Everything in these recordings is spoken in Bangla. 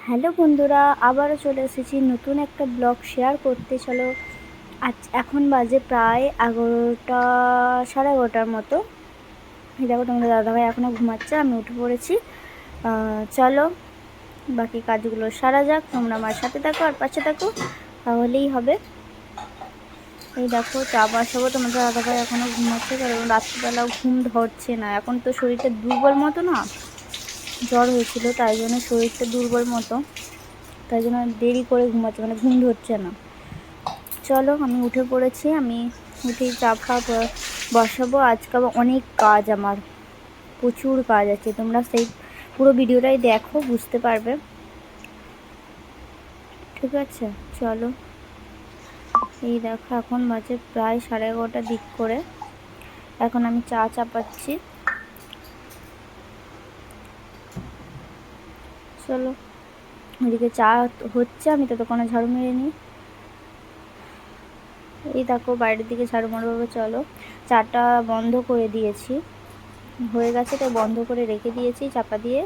হ্যালো বন্ধুরা, আবারও চলে এসেছি নতুন একটা ব্লগ শেয়ার করতে। চলো, আজ এখন বাজে প্রায় 11টা, 11:30টার মতো। এই দেখো, তোমাদের দাদাভাই এখনও ঘুমাচ্ছে, আমি উঠে পড়েছি। চলো বাকি কাজগুলো সারা যাক। তোমরা আমার সাথে থাকো আর পাশে থাকো, তাহলেই হবে। এই দেখো, চা বসাবো। তোমাদের দাদাভাই এখনও ঘুমাচ্ছে, কারণ রাত্রিবেলাও ঘুম ধরছে না। এখন তো শরীরটা দুর্বল মতো না, জ্বর হয়েছিল, তাই জন্য শরীরটা দুর্বল মতো, তাই জন্য দেরি করে ঘুমাচ্ছে, মানে ঘুম ধরছে না। চলো, আমি উঠে পড়েছি। আমি উঠেই চা ফা বসাবো। আজকে অনেক কাজ, আমার প্রচুর কাজ আছে। তোমরা সেই পুরো ভিডিওটাই দেখো, বুঝতে পারবে। ঠিক আছে, চলো। এই দেখো, এখন বাজে প্রায় 11:30টার দিক করে। এখন আমি চা চাপাচ্ছি। চলো, ওইদিকে চা হচ্ছে, আমি ততক্ষণে ঝাড়ু মেরে নিই। এই দেখো, বাইরের দিকে ঝাড়ু মারবো। চলো, চাটা বন্ধ করে দিয়েছি, হয়ে গেছে, তাই বন্ধ করে রেখে দিয়েছি। চাপা দিয়ে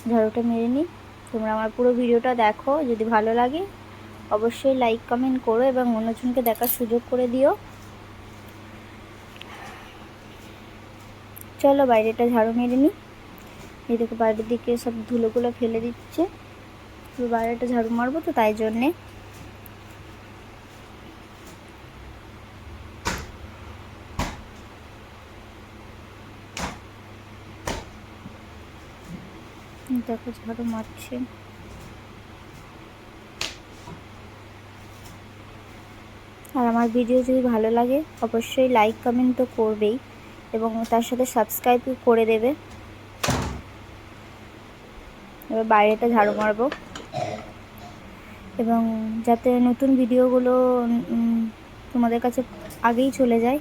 ঝাড়ুটা মেরে নিই। তোমরা আমার পুরো ভিডিওটা দেখো, যদি ভালো লাগে অবশ্যই লাইক কমেন্ট করো এবং অন্যজনকে দেখার সুযোগ করে দিও। চলো, বাইরেটা ঝাড়ু মেরে নিই। এই দেখো, বাইরের দিকে সব ধুলোগুলো ফেলে দিচ্ছে। বাইরেটা ঝাড়ু মারবো, তো তাই জন্যে। দেখো, ঝাড়ু মারছে। আর আমার ভিডিও যদি ভালো লাগে অবশ্যই লাইক কমেন্ট তো করবেই, এবং তার সাথে সাবস্ক্রাইব করে দেবে। এবার বাইরেটা ঝাড়ু মারবো, এবং যাতে নতুন ভিডিওগুলো তোমাদের কাছে আগেই চলে যায়।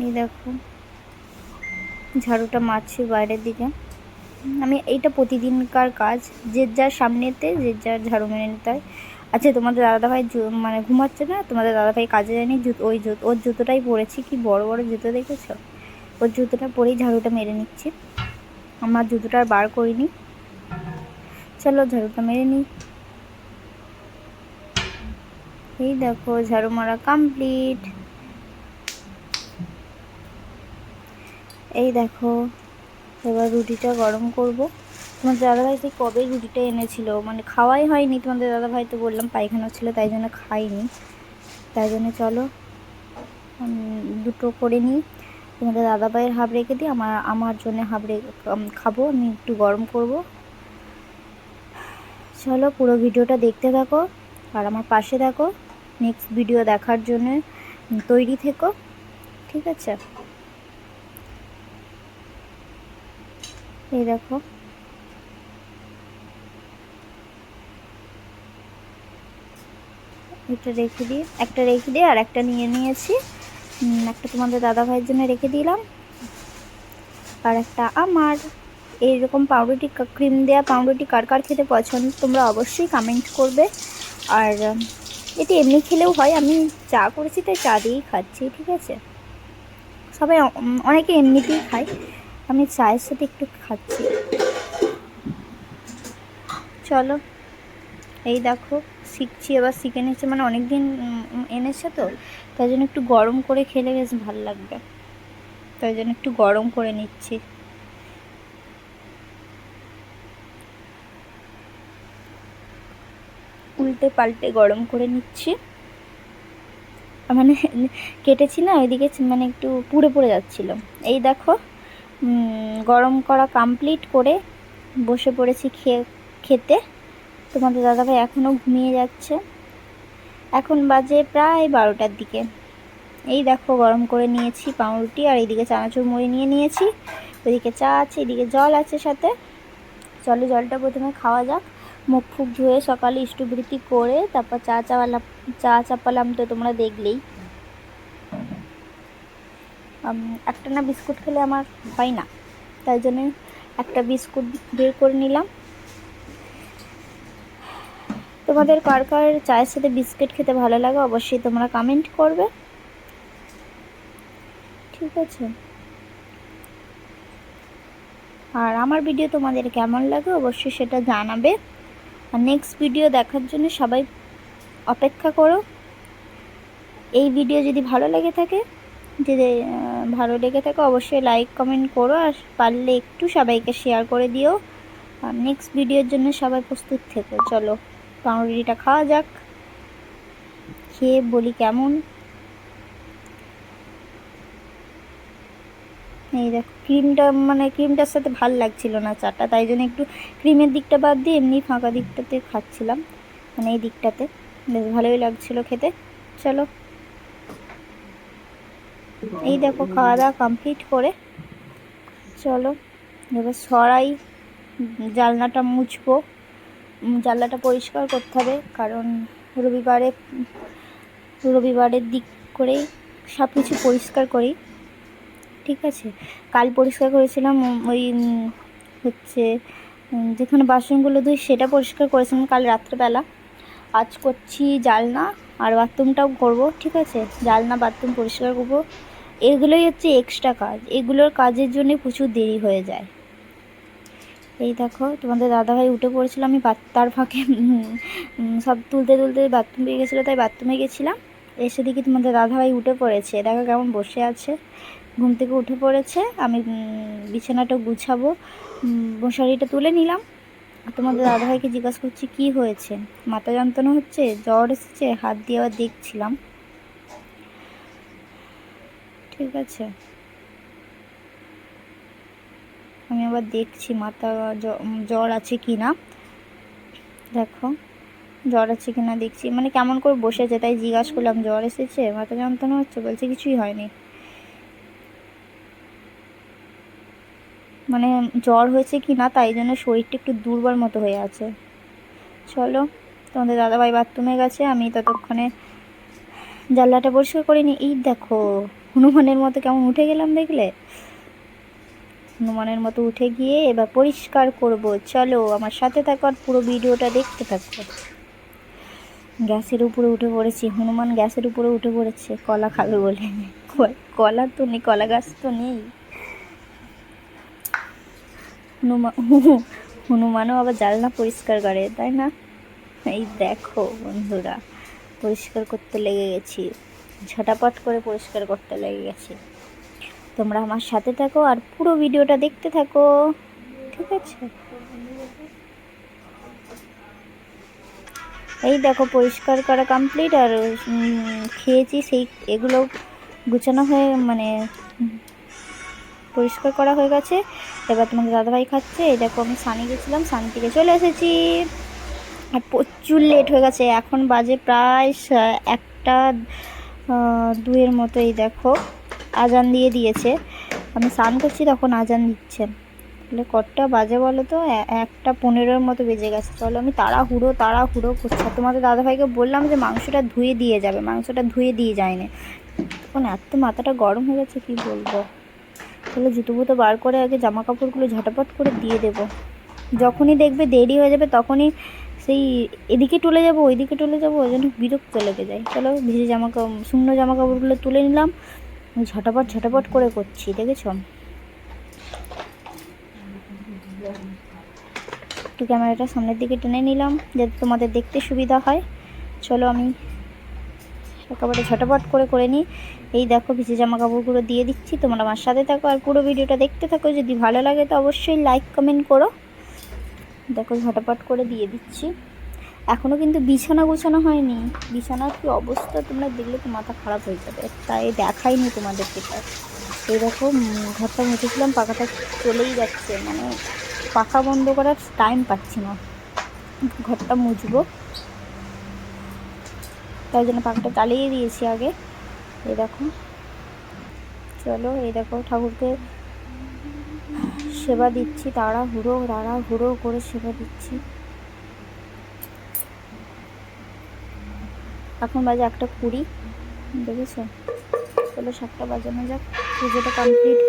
এই দেখো, ঝাড়ুটা মারছি বাইরের দিকে। আমি এইটা প্রতিদিনকার কাজ, যে যার সামনেতে যে যার ঝাড়ু মেরে নিতে হয়। আচ্ছা, তোমাদের দাদাভাই মানে ঘুমাচ্ছে না, তোমাদের দাদাভাই কাজে যায়নি, ওর জুতোটাই পরেছি। কি বড় বড় জুতো দেখেছো? ওর জুতোটা পরেই ঝাড়ুটা মেরে নিচ্ছি, আমার জুতোটা আর বার করিনি। চলো, ঝাড়ুটা মেরে নিই। এই দেখো, ঝাড়ু মারা কমপ্লিট। এই দেখো, এবার রুটিটা গরম করব। তোমাদের দাদাভাই সেই কবে রুটিটা এনেছিল, মানে খাওয়াই হয়নি। তোমাদের দাদাভাই তো বললাম পায়খানা ছিল, তাই জন্য খাইনি। তাই জন্য চলো দুটো করে নিই। তোমাদের দাদাভাইয়ের হাফ রেখে দিই, আমার জন্য হাফ খাবো। আমি একটু গরম করব। চলো, পুরো ভিডিওটা দেখতে থাকো আর আমার পাশে থাকো। নেক্সট ভিডিও দেখার জন্য তৈরি থেকো, ঠিক আছে? এই দেখো, একটা রেখে দিয়ে আর একটা নিয়ে নিয়েছি। একটা তোমাদের দাদাভাইয়ের জন্য রেখে দিলাম, আর একটা আমার। এইরকম পাউরুটি, ক্রিম দেওয়া পাউরুটি কার কার খেতে পছন্দ তোমরা অবশ্যই কমেন্ট করবে। আর এটি এমনি খেলেও হয়, আমি চা করেছি তাই চা দিয়েই খাচ্ছি, ঠিক আছে? সবাই অনেকে এমনিতেই খায়, আমি চায়ের সাথে একটু খাচ্ছি। চলো, এই দেখো, শিখছি, এবার শিখে নিচ্ছে, মানে অনেক দিন এনেছে তো, তাই জন্য একটু গরম করে খেলে বেশ ভালো লাগবে, তাই জন্য একটু গরম করে নিচ্ছি। উল্টে পাল্টে গরম করে নিচ্ছি, মানে কেটেছি না ওইদিকে, মানে একটু পুড়ে পুড়ে যাচ্ছিল। এই দেখো, গরম করা কমপ্লিট করে বসে পড়েছি খেতে। তোমাদের দাদাভাই এখনও ঘুমিয়ে যাচ্ছে। এখন বাজে প্রায় 12টার দিকে। এই দেখো, গরম করে নিয়েছি পাউরুটি, আর এইদিকে চানাচুর মুড়ি নিয়ে নিয়েছি। ওইদিকে চা আছে, এদিকে জল আছে সাথে। চলো, জলটা প্রথমে খাওয়া যাক। মুখ ফুক ধুয়ে সকালে ইষ্টবৃত্তি করে তারপর চা চাপালাম, তো তোমরা দেখলেই। একটা না বিস্কুট খেলে আমার হয় না, তাই জন্য একটা বিস্কুট বের করে নিলাম। তোমাদের কার কার চায়ের সাথে বিস্কিট খেতে ভালো লাগে অবশ্যই তোমরা কমেন্ট করবে, ঠিক আছে? আর আমার ভিডিও তোমাদের কেমন লাগে অবশ্যই সেটা জানাবে। আর নেক্সট ভিডিও দেখার জন্য সবাই অপেক্ষা করো। এই ভিডিও যদি ভালো লেগে থাকে অবশ্যই লাইক কমেন্ট করো, আর পারলে একটু সবাইকে শেয়ার করে দিও। আর নেক্সট ভিডিওর জন্য সবাই প্রস্তুত থেকো। চলো পাউরুটিটা খাওয়া যাক, খেয়ে বলি কেমন। এই দেখো ক্রিমটার সাথে ভাল লাগছিল না চাটা, তাই জন্য একটু ক্রিমের দিকটা বাদ দিয়ে এমনি ফাঁকা দিকটাতে খাচ্ছিলাম, মানে এই দিকটাতে বেশ ভালোই লাগছিল খেতে। চলো এই দেখো খাওয়া দাওয়া কমপ্লিট করে চলো এবার সরাই, জানলাটা মুছবো, জানলাটা পরিষ্কার করতে হবে, কারণ রবিবারের দিক করেই সব কিছু পরিষ্কার করি। ঠিক আছে, কাল পরিষ্কার করেছিলাম ওই হচ্ছে যেখানে বাসনগুলো ধুই সেটা পরিষ্কার করেছিলাম কাল রাত্রেবেলা। আজ করছি জানলা আর বাথরুমটাও করব। ঠিক আছে, জানলা বাথরুম পরিষ্কার করবো, এগুলোই হচ্ছে এক্সট্রা কাজ। এগুলোর কাজের জন্য প্রচুর দেরি হয়ে যায়। এই দেখো তোমাদের দাদাভাই উঠে পড়েছিল, আমি তার ফাঁকে সব তুলতে বাথরুম পেয়ে গেছিলো, তাই বাথরুমে গেছিলাম। এসে দেখি তোমাদের দাদাভাই উঠে পড়েছে, দেখো কেমন বসে আছে, ঘুম থেকে উঠে পড়েছে। আমি বিছানাটা গুছাবো, মশারিটা তুলে নিলাম। তোমাদের দাদাভাইকে জিজ্ঞাসা করছি কি হয়েছে, মাথা যন্ত্রণা হচ্ছে, জ্বর এসেছে, হাত দিয়ে আবার দেখছিলাম। ঠিক আছে, আমি আবার দেখছি মাথা জ্বর আছে কি না। দেখো জ্বর আছে কি না দেখছি, মানে কেমন করে বসেছে, তাই জিজ্ঞাসা করলাম জ্বর এসেছে, মাথা যন্ত্রণা হচ্ছে, বলছে কিছুই হয়নি। মানে জ্বর হয়েছে কি না তাই জন্য শরীরটা একটু দুর্বল মতো হয়ে আছে। চলো তোমাদের দাদাভাই বাথরুমে গেছে, আমি ততক্ষণে জানলাটা পরিষ্কার করে নিই। এই দেখো হনুমানের মতো কেমন উঠে গেলাম, দেখলে? হনুমানের মতো উঠে গিয়ে এবার পরিষ্কার করব। চলো আমার সাথে থাকো আর পুরো ভিডিওটা দেখতে থাকো। গ্যাসের উপরে উঠে পড়েছি, হনুমান গ্যাসের উপরে উঠে পড়েছে কলা খাবে বলে। কলা তো নেই, কলা গাছ তো নেই। হনুমানও আবার জানলা পরিষ্কার করে, তাই না? এই দেখো বন্ধুরা, পরিষ্কার করতে লেগে গেছি, ঝটাপট করে পরিষ্কার করতে লেগে গেছি। তোমরা আমার সাথে থাকো আর পুরো ভিডিওটা দেখতে থাকো। ঠিক আছে, এই দেখো পরিষ্কার করা কমপ্লিট, আর খেয়েছি সেই এগুলো গুছানো হয়ে মানে পরিষ্কার করা হয়ে গেছে। এবার তোমাদের দাদাভাই খাচ্ছে। এই দেখো আমি সানি গেছিলাম, সানি থেকে চলে এসেছি, আর প্রচুর লেট হয়ে গেছে। এখন বাজে প্রায় 1টা 2-এর মতো। এই দেখো আজান দিয়ে দিয়েছে, আমি স্নান করছি তখন আজান দিচ্ছে। তাহলে কটা বাজে বলো তো? 1টা 15-এর মতো বেজে গেছে। চলো আমি তাড়াহুড়ো করছি। তোমাদের দাদাভাইকে বললাম যে মাংসটা ধুয়ে দিয়ে যাবে, মাংসটা ধুয়ে দিয়ে যায়নি। তখন এত মাথাটা গরম হয়ে গেছে কি বলবো। তাহলে জুতো বার করে আগে জামা কাপড়গুলো ঝটাপট করে দিয়ে দেবো। যখনই দেখবে দেরি হয়ে যাবে তখনই সেই এদিকে টলে যাবো ওইদিকে টলে যাবো, ওই জন্য বিরক্ত লেগে যায়। চলো শুকনো জামা কাপড়গুলো তুলে নিলাম, ঝটাপট করে করছি, দেখেছো? একটু ক্যামেরাটা সামনের দিকে টেনে নিলাম যাতে তোমাদের দেখতে সুবিধা হয়। চলো আমি একেবারে ঝটাপট করে নিই। এই দেখো ভিজে জামা কাপড়গুলো দিয়ে দিচ্ছি, তোমরা আমার সাথে থাকো আর পুরো ভিডিওটা দেখতে থাকো। যদি ভালো লাগে তো অবশ্যই লাইক কমেন্ট করো। দেখো ঝটাপট করে দিয়ে দিচ্ছি। এখনও কিন্তু বিছানা গোছানো হয়নি, বিছানার কি অবস্থা তোমরা দেখলে তো মাথা খারাপ হয়ে যাবে, তাই দেখাইনি তোমাদের সেটা। এই দেখো ঘরটা মুছেছিলাম, পাখাটা চলেই যাচ্ছে, মানে পাখা বন্ধ করার টাইম পাচ্ছি না। ঘরটা মুছবো তাই জন্য পাখাটা চালিয়ে দিয়েছি আগে। এই দেখো চলো, এই দেখো ঠাকুরকে সেবা দিচ্ছি, তাড়াহুড়ো করে সেবা দিচ্ছি। এখন বাজে 1টা 20, দেখেছো? চলো 7টা বাজানো যাক, পুজোটা কমপ্লিট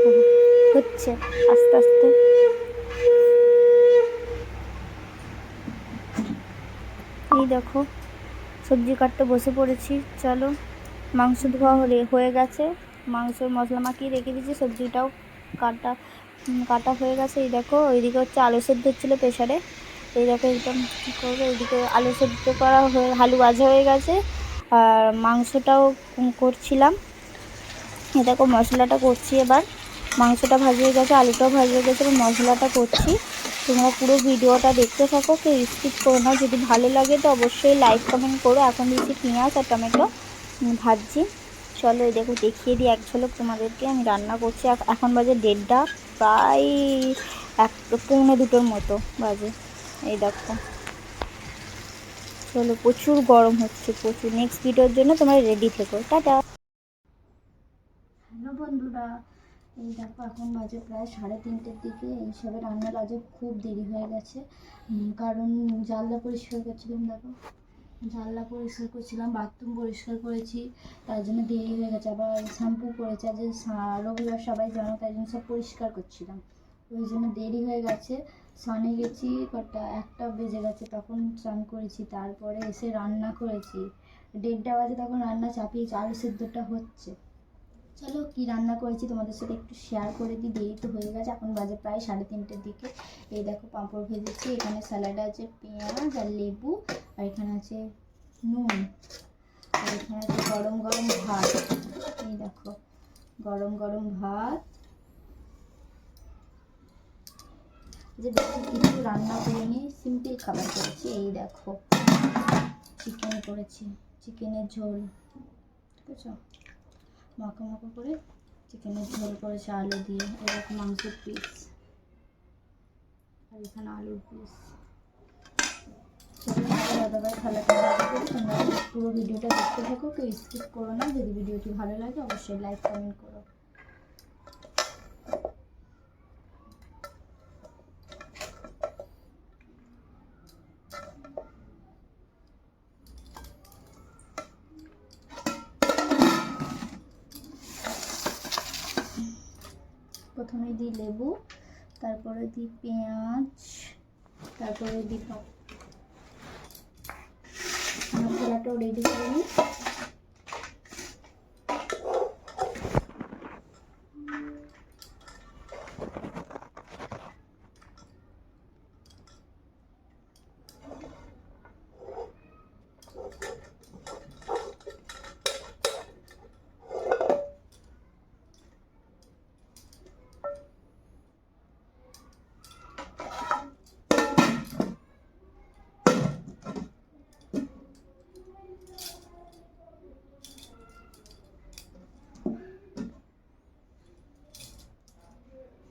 হচ্ছে আস্তে আস্তে। এই দেখো সবজি কাটতে বসে পড়েছি। চলো মাংস ধোয়া হয়ে গেছে, মাংসের মশলা মাখিয়ে রেখে দিয়েছি, সবজিটাও কাটা কাটা হয়ে গেছে। এই দেখো ওইদিকে হচ্ছে আলু সেদ্ধ হচ্ছিলো প্রেশারে। এই দেখো একদম কী করবো, এইদিকে আলু সেদ্ধ করা হয়ে আলু ভাজা হয়ে গেছে, আর মাংসটাও করছিলাম। এই দেখো মশলাটা করছি এবার। মাংসটা ভাজা হয়ে গেছে, আলুটাও ভাজা হয়ে গেছে, এবার মশলাটা করছি। তোমরা পুরো ভিডিওটা দেখতে থাকো, কেউ স্কিপ করো না। যদি ভালো লাগে তো অবশ্যই লাইক কমেন্ট করো। এখন দিচ্ছি পেঁয়াজ আর টমেটো ভাজছি। চলো এই দেখো দেখিয়ে দিই এক ঝলক তোমাদেরকে আমি রান্না করছি। এখন বাজে 1:30, প্রায় 1:45 মতো বাজে। এই দেখো চলো, প্রচুর গরম হচ্ছে প্রচুর। নেক্সট ভিডিওর জন্য তোমরা রেডি থেকো। টাটা। হ্যালো বন্ধুরা, এই দেখো এখন বাজে প্রায় 3:30 দিকে। এইসবে রান্নার আজও খুব দেরি হয়ে গেছে, কারণ জানলা পরিষ্কার করছিলাম। দেখো জানলা পরিষ্কার করছিলাম, বাথরুম পরিষ্কার করেছি, তার জন্য দেরি হয়ে গেছে। আবার শ্যাম্পু করেছি, আজ রবিবার সবাই জানো, তাই জন্য সব পরিষ্কার করছিলাম, ওই জন্য দেরি হয়ে গেছে। স্নানে গেছি কটা 1টা বেজে গেছে, তখন স্নান করেছি, তারপরে এসে রান্না করেছি। 1:30 বাজে তখন রান্না চাপিয়েছি, আলু সেদ্ধটা হচ্ছে। চলো কি রান্না করেছি তোমাদের সাথে একটু শেয়ার করে দিই। দেরি তো হয়ে গেছে, এখন বাজে প্রায় 3:30 দিকে। এই দেখো পাঁপড় ভেজেছি, এখানে স্যালাড আছে, পেঁয়াজ আর লেবু, আর এখানে আছে নুন, আর এখানে আছে গরম গরম ভাত। এই দেখো গরম গরম ভাত, যে বেশি কিছু রান্না করিনি, সিম্পল খাবার করেছি। এই দেখো চিকেন করেছি, চিকেনের ঝোল, ঠিক আছে, মাখো মাখো করে চিকেনের ঝোল করেছে আলু দিয়ে। এরকম মাংসের পিস, আর এখানে আলুর পিস। দাদাভাই খালাটা করি, তোমরা পুরো ভিডিওটা দেখতে থাকো, কেউ স্কিপ করো না। যদি ভিডিওটি ভালো লাগে অবশ্যই লাইক কমেন্ট করো। প্রথমে দিই লেবু, তারপরে দিই পেঁয়াজ, তারপরে দিই মশলাটাও রেডি করে নিই।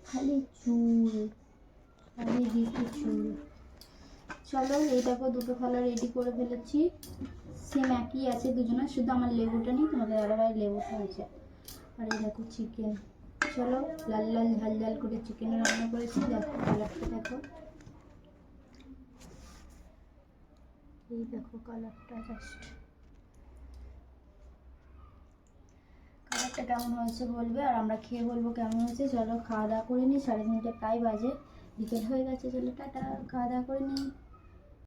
খালি চুল, খালি দিকে চুল। চলো এই দেখো দুটো থালা রেডি করে ফেলেছি, সেম একই আছে দুজনের, শুধু আমার লেবুটা নেই, তোমাদের দাদাভাই লেবুটা আছে। আর এই দেখো চিকেন, চলো লাল লাল ঝাল ঝাল করে চিকেন রান্না করেছি। দেখো কালারটা দেখো, এই দেখো কালারটা, জাস্ট কালারটা কেমন হয়েছে বলবে, আর আমরা খেয়ে বলবো কেমন হয়েছে। চলো খাওয়া দাওয়া করে নিই, 3:30 প্রায় বাজে, বিকেল হয়ে গেছে। চলো টাটা, খাওয়া দাওয়া করে নিই।